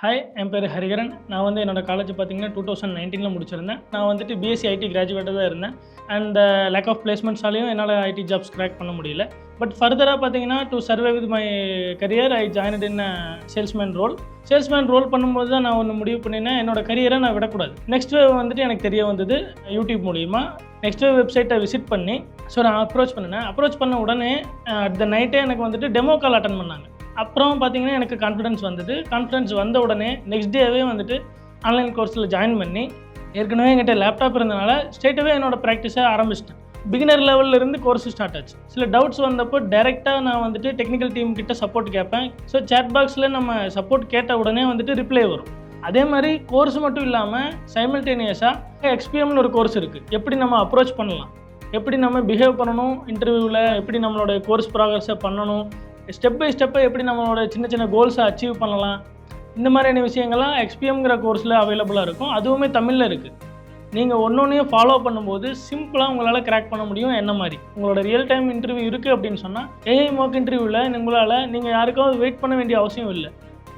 Hi, என் பேர் ஹரிகரன். நான் வந்து என்னோட காலேஜ் பார்த்தீங்கன்னா 2019 முடிச்சிருந்தேன். நான் வந்துட்டு பிஎஸ்சி ஐடி கிராஜுவேட்டாக தான் இருந்தேன். அண்ட் லேக் ஆஃப் பிளேஸ்மெண்ட்ஸாலையும் என்னால் ஐடி ஜாப்ஸ் கிராக் பண்ண முடியல. பட் ஃபர்தராக பார்த்தீங்கன்னா to survey with my career I joined in salesman role. Salesman role பண்ணும்போது தான் நான் ஒன்று முடிவு பண்ணினேன், என்னோட கரியரை நான் விடக்கூடாது. நெக்ஸ்ட் வந்துட்டு எனக்கு தெரிய வந்தது யூடியூப் மூலிமா. நெக்ஸ்ட் வெப்சைட்டை விசிட் பண்ணி நான் அப்ரோச் பண்ணினேன். அப்ரோச் பண்ண உடனே அட் த நைட்டே எனக்கு வந்துட்டு டெமோ கால் அட்டன் பண்ணாங்க. அப்புறம் பார்த்தீங்கன்னா எனக்கு கான்ஃபிடன்ஸ் வந்தது. கான்ஃபிடன்ஸ் வந்த உடனே நெக்ஸ்ட் டேவே வந்துட்டு ஆன்லைன் கோர்ஸில் ஜாயின் பண்ணி ஏற்கனவே என்கிட்ட லேப்டாப் இருந்தனால ஸ்ட்ரெயிட்டாகவே என்னோடய ப்ராக்டிஸை ஆரம்பிச்சிட்டேன். பிகினர் லெவலில் இருந்து கோர்ஸ் ஸ்டார்ட் ஆச்சு. சில டவுட்ஸ் வந்தப்போ டைரெக்டாக நான் வந்துட்டு டெக்னிக்கல் டீம் கிட்ட சப்போர்ட் கேட்பேன். சேட் பாக்ஸில் நம்ம சப்போர்ட் கேட்ட உடனே வந்துட்டு ரிப்ளை வரும். அதே மாதிரி கோர்ஸ் மட்டும் இல்லாமல் சைமல்டேனியஸாக எக்ஸ்பிஎம்னு ஒரு கோர்ஸ் இருக்குது. எப்படி நம்ம அப்ரோச் பண்ணலாம், எப்படி நம்ம பிஹேவ் பண்ணணும் இன்டர்வியூவில், எப்படி நம்மளோட கோர்ஸ் ப்ராக்ரஸை பண்ணணும், ஸ்டெப் பை ஸ்டெப்பை எப்படி நம்மளோட சின்ன சின்ன கோல்ஸை அச்சீவ் பண்ணலாம், இந்த மாதிரியான விஷயங்கள்லாம் எக்ஸ்பிஎம்ங்கிற கோர்ஸில் அவைலபிளாக இருக்கும். அதுவுமே தமிழில் இருக்குது. நீங்கள் ஒன்றொன்றையும் ஃபாலோ பண்ணும்போது சிம்பிளாக உங்களால் கிராக் பண்ண முடியும். என்ன மாதிரி உங்களோட ரியல் டைம் இன்டர்வியூ இருக்குது அப்படின்னு சொன்னால் ஏஐ மார்க் இன்டர்வியூவில் நீங்கள் யாருக்காவது வெயிட் பண்ண வேண்டிய அவசியம் இல்லை.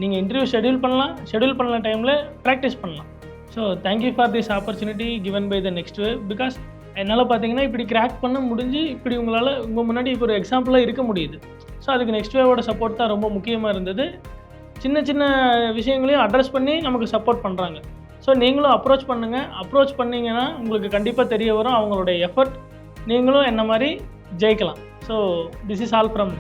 நீங்கள் இன்டர்வியூ ஷெடியூல் பண்ணலாம் டைமில் ப்ராக்டிஸ் பண்ணலாம். So thank you for this opportunity given by the next wave. Because என்னால் பார்த்தீங்கன்னா இப்படி கிராக் பண்ண முடிஞ்சு இப்படி உங்களால் உங்கள் முன்னாடி இப்போ ஒரு எக்ஸாம்பிளாக இருக்க முடியுது. ஸோ அதுக்கு நெக்ஸ்ட் வேவோட சப்போர்ட் தான் ரொம்ப முக்கியமாக இருந்தது. சின்ன சின்ன விஷயங்களையும் அட்ரஸ் பண்ணி நமக்கு சப்போர்ட் பண்ணுறாங்க. ஸோ நீங்களும் அப்ரோச் பண்ணுங்கள். அப்ரோச் பண்ணிங்கன்னா உங்களுக்கு கண்டிப்பாக தெரிய வரும் அவங்களுடைய எஃபர்ட். நீங்களும் என்ன மாதிரி ஜெயிக்கலாம். So this is all from